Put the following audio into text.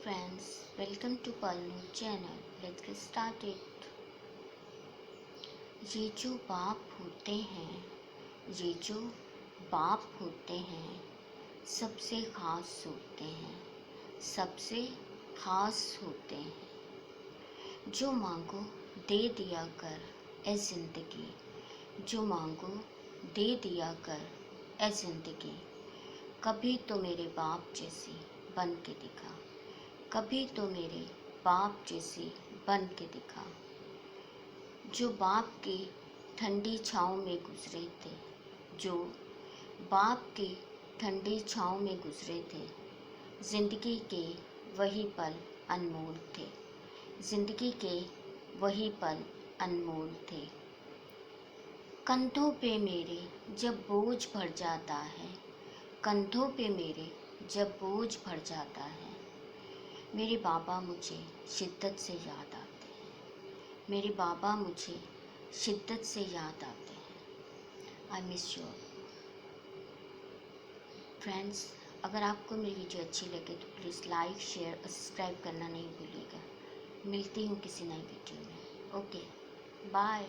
friends, welcome to Palnu channel. Let's get started. ये जो बाप होते हैं, ये जो बाप होते हैं, सबसे खास होते हैं, सबसे खास होते हैं। जो मांगो दे दिया कर ए ज़िंदगी, जो मांगो दे दिया कर ए ज़िंदगी। कभी तो मेरे बाप जैसी बन के दिखा, कभी तो मेरे बाप जैसी बन के दिखा। जो बाप की ठंडी छाँव में गुजरे थे, जो बाप की ठंडी छाँव में गुजरे थे, ज़िंदगी के वही पल अनमोल थे, ज़िंदगी के वही पल अनमोल थे। कंधों पे मेरे जब बोझ भर जाता है, कंधों पे मेरे जब बोझ भर जाता है, मेरे बाबा मुझे शिद्दत से याद आते हैं, मेरे बाबा मुझे शिद्दत से याद आते हैं। I miss you friends. अगर आपको मेरी वीडियो अच्छी लगे तो प्लीज़ लाइक शेयर और सब्सक्राइब करना नहीं भूलिएगा। मिलती हूँ किसी नई वीडियो में। Okay, bye.